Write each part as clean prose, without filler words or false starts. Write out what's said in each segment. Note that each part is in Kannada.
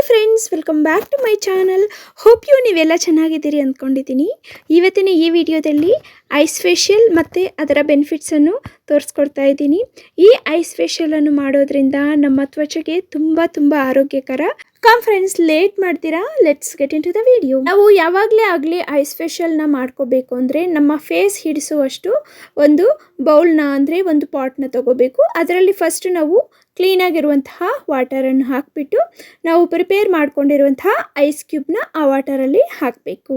Friends, welcome back to my channel. Hope ನೀವೆಲ್ಲ ಚೆನ್ನಾಗಿದ್ದೀರಿ ಅಂದ್ಕೊಂಡಿದ್ದೀನಿ. ಇವತ್ತಿನ ಈ ವಿಡಿಯೋದಲ್ಲಿ ಐಸ್ ಫೇಶಿಯಲ್ ಮತ್ತು ಅದರ ಬೆನಿಫಿಟ್ಸನ್ನು ತೋರಿಸ್ಕೊಡ್ತಾ ಇದ್ದೀನಿ. ಈ ಐಸ್ ಫೇಶಿಯಲನ್ನು ಮಾಡೋದ್ರಿಂದ ನಮ್ಮ ತ್ವಚೆಗೆ ತುಂಬ ಆರೋಗ್ಯಕರ. ಕಮ್ ಫ್ರೆಂಡ್ಸ್, ಲೇಟ್ ಮಾಡ್ತೀರಾ, let's get into the video. ನಾವು ಯಾವಾಗಲೇ ಆಗಲಿ ಐಸ್ ಫೇಶಿಯಲ್ನ ಮಾಡ್ಕೋಬೇಕು ಅಂದರೆ ನಮ್ಮ ಫೇಸ್ ಹಿಡಿಸುವಷ್ಟು ಒಂದು ಬೌಲ್ನ ಅಂದರೆ ಒಂದು ಪಾಟ್ನ ತಗೋಬೇಕು. ಅದರಲ್ಲಿ ಫಸ್ಟ್ ನಾವು ಕ್ಲೀನಾಗಿರುವಂತಹ ವಾಟರನ್ನು ಹಾಕಿಬಿಟ್ಟು ನಾವು ಪ್ರಿಪೇರ್ ಮಾಡ್ಕೊಂಡಿರುವಂತಹ ಐಸ್ ಕ್ಯೂಬ್ನ ಆ ವಾಟರಲ್ಲಿ ಹಾಕಬೇಕು.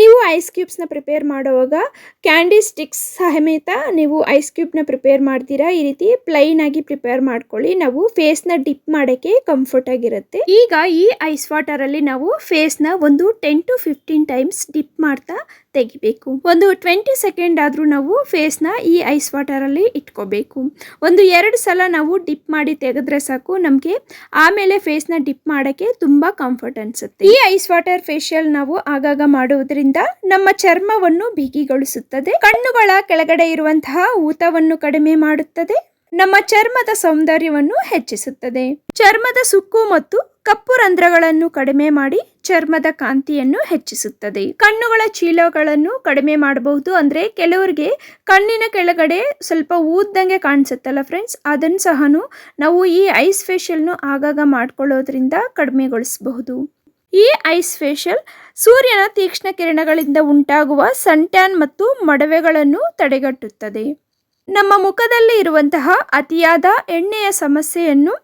ನೀವು ಐಸ್ ಕ್ಯೂಬ್ಸ್ನ ಪ್ರಿಪೇರ್ ಮಾಡುವಾಗ ಕ್ಯಾಂಡಿ ಸ್ಟಿಕ್ಸ್ ಸಮೇತ ನೀವು ಐಸ್ ಕ್ಯೂಬ್ನ ಪ್ರಿಪೇರ್ ಮಾಡ್ತೀರಾ. ಈ ರೀತಿ ಪ್ಲೈನ್ ಆಗಿ ಪ್ರಿಪೇರ್ ಮಾಡ್ಕೊಳ್ಳಿ. ನಾವು ಫೇಸ್ನ ಡಿಪ್ ಮಾಡೋಕ್ಕೆ ಕಂಫರ್ಟ್ ಆಗಿರುತ್ತೆ. ಈಗ ಈ ಐಸ್ ವಾಟರಲ್ಲಿ ನಾವು ಫೇಸ್ನ ಒಂದು 10 to 15 ಟೈಮ್ಸ್ ಡಿಪ್ ಮಾಡ್ತಾ ತೆಗಿಬೇಕು. ಒಂದು 20 ಸೆಕೆಂಡ್ ಆದರೂ ನಾವು ಫೇಸ್ನ ಈ ಐಸ್ ವಾಟರಲ್ಲಿ ಇಟ್ಕೋಬೇಕು. ಒಂದು 2 ಸಲ ನಾವು ಡಿಪ್ ಮಾಡಿ ತೆಗೆದ್ರೆ ಸಾಕು, ನಮಗೆ ಆಮೇಲೆ ಫೇಸ್ನ ಡಿಪ್ ಮಾಡೋಕ್ಕೆ ತುಂಬ ಕಂಫರ್ಟ್ ಅನಿಸುತ್ತೆ. ಈ ಐಸ್ ವಾಟರ್ ಫೇಶಿಯಲ್ ನಾವು ಆಗಾಗ ಮಾಡುವುದರಿಂದ ನಮ್ಮ ಚರ್ಮವನ್ನು ಬಿಗಿಗೊಳಿಸುತ್ತದೆ, ಕಣ್ಣುಗಳ ಕೆಳಗಡೆ ಇರುವಂತಹ ಊತವನ್ನು ಕಡಿಮೆ ಮಾಡುತ್ತದೆ, ನಮ್ಮ ಚರ್ಮದ ಸೌಂದರ್ಯವನ್ನು ಹೆಚ್ಚಿಸುತ್ತದೆ, ಚರ್ಮದ ಸುಕ್ಕು ಮತ್ತು ಕಪ್ಪು ರಂಧ್ರಗಳನ್ನು ಕಡಿಮೆ ಮಾಡಿ ಚರ್ಮದ ಕಾಂತಿಯನ್ನು ಹೆಚ್ಚಿಸುತ್ತದೆ, ಕಣ್ಣುಗಳ ಚೀಲಗಳನ್ನು ಕಡಿಮೆ ಮಾಡಬಹುದು. ಅಂದರೆ ಕೆಲವರಿಗೆ ಕಣ್ಣಿನ ಕೆಳಗಡೆ ಸ್ವಲ್ಪ ಊದ್ದಂಗೆ ಕಾಣಿಸುತ್ತಲ್ಲ ಫ್ರೆಂಡ್ಸ್, ಅದನ್ನು ಸಹ ನಾವು ಈ ಐಸ್ ಫೇಶಿಯಲ್ನು ಆಗಾಗ ಮಾಡ್ಕೊಳ್ಳೋದ್ರಿಂದ ಕಡಿಮೆಗೊಳಿಸಬಹುದು. ಈ ಐಸ್ ಫೇಶಿಯಲ್ ಸೂರ್ಯನ ತೀಕ್ಷ್ಣ ಕಿರಣಗಳಿಂದ ಉಂಟಾಗುವ ಸನ್ ಟ್ಯಾನ್ ಮತ್ತು ಮೊಡವೆಗಳನ್ನು ತಡೆಗಟ್ಟುತ್ತದೆ. ನಮ್ಮ ಮುಖದಲ್ಲಿ ಇರುವಂತಹ ಅತಿಯಾದ ಎಣ್ಣೆಯ ಸಮಸ್ಯೆಯನ್ನು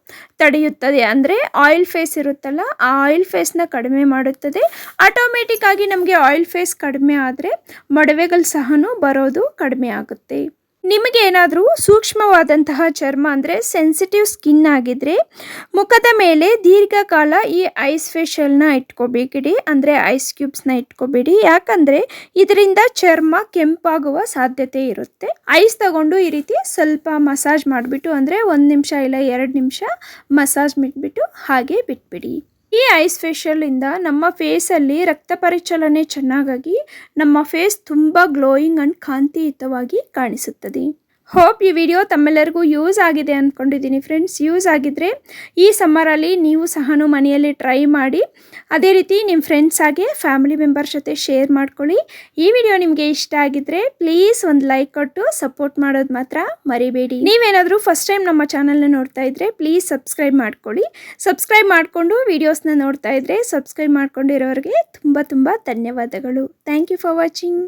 ತಡೆಯುತ್ತದೆ. ಅಂದರೆ ಆಯಿಲ್ ಫೇಸ್ ಇರುತ್ತಲ್ಲ, ಆ ಆಯಿಲ್ ಫೇಸ್ನ ಕಡಿಮೆ ಮಾಡುತ್ತದೆ. ಆಟೋಮೆಟಿಕ್ ಆಗಿ ನಮಗೆ ಆಯಿಲ್ ಫೇಸ್ ಕಡಿಮೆ ಆದರೆ ಮೊಡವೆಗಳು ಸಹ ಬರೋದು ಕಡಿಮೆ ಆಗುತ್ತೆ. ನಿಮಗೆ ಏನಾದರೂ ಸೂಕ್ಷ್ಮವಾದಂತಹ ಚರ್ಮ ಅಂದರೆ ಸೆನ್ಸಿಟಿವ್ ಸ್ಕಿನ್ ಆಗಿದ್ರೆ ಮುಖದ ಮೇಲೆ ದೀರ್ಘಕಾಲ ಈ ಐಸ್ ಫೇಶಿಯಲ್ನ ಇಟ್ಕೋಬೇಕಿಡಿ. ಅಂದರೆ ಐಸ್ ಕ್ಯೂಬ್ಸ್ನ ಇಟ್ಕೋಬೇಡಿ, ಯಾಕಂದರೆ ಇದರಿಂದ ಚರ್ಮ ಕೆಂಪಾಗುವ ಸಾಧ್ಯತೆ ಇರುತ್ತೆ. ಐಸ್ ತಗೊಂಡು ಈ ರೀತಿ ಸ್ವಲ್ಪ ಮಸಾಜ್ ಮಾಡಿಬಿಟ್ಟು, ಅಂದರೆ 1 ನಿಮಿಷ ಇಲ್ಲ 2 ನಿಮಿಷ ಮಸಾಜ್ ಬಿಟ್ಬಿಟ್ಟು ಹಾಗೆ ಬಿಟ್ಬಿಡಿ. ಈ ಐಸ್ ಫೇಶಿಯಲಿಂದ ನಮ್ಮ ಫೇಸಲ್ಲಿ ರಕ್ತ ಪರಿಚಲನೆ ಚೆನ್ನಾಗಾಗಿ ನಮ್ಮ ಫೇಸ್ ತುಂಬ ಗ್ಲೋಯಿಂಗ್ ಆ್ಯಂಡ್ ಕಾಂತಿಯುತವಾಗಿ ಕಾಣಿಸುತ್ತದೆ. ಹೋಪ್ ಈ ವಿಡಿಯೋ ತಮ್ಮೆಲ್ಲರಿಗೂ ಯೂಸ್ ಆಗಿದೆ ಅಂದ್ಕೊಂಡಿದ್ದೀನಿ ಫ್ರೆಂಡ್ಸ್. ಯೂಸ್ ಆಗಿದ್ದರೆ ಈ ಸಮ್ಮರಲ್ಲಿ ನೀವು ಸಹ ಮನೆಯಲ್ಲಿ ಟ್ರೈ ಮಾಡಿ, ಅದೇ ರೀತಿ ನಿಮ್ಮ ಫ್ರೆಂಡ್ಸ್ ಹಾಗೆ ಫ್ಯಾಮಿಲಿ ಮೆಂಬರ್ಸ್ ಜೊತೆ ಶೇರ್ ಮಾಡ್ಕೊಳ್ಳಿ. ಈ ವಿಡಿಯೋ ನಿಮಗೆ ಇಷ್ಟ ಆಗಿದ್ದರೆ ಪ್ಲೀಸ್ ಒಂದು ಲೈಕ್ ಕೊಟ್ಟು ಸಪೋರ್ಟ್ ಮಾಡೋದು ಮಾತ್ರ ಮರಿಬೇಡಿ. ನೀವೇನಾದರೂ ಫಸ್ಟ್ ಟೈಮ್ ನಮ್ಮ ಚಾನಲ್ನ ನೋಡ್ತಾ ಇದ್ದರೆ ಪ್ಲೀಸ್ ಸಬ್ಸ್ಕ್ರೈಬ್ ಮಾಡ್ಕೊಳ್ಳಿ. ಸಬ್ಸ್ಕ್ರೈಬ್ ಮಾಡಿಕೊಂಡು ವೀಡಿಯೋಸ್ನ ನೋಡ್ತಾ ಇದ್ದರೆ ಸಬ್ಸ್ಕ್ರೈಬ್ ಮಾಡ್ಕೊಂಡಿರೋರಿಗೆ ತುಂಬ ಧನ್ಯವಾದಗಳು. Thank you for watching.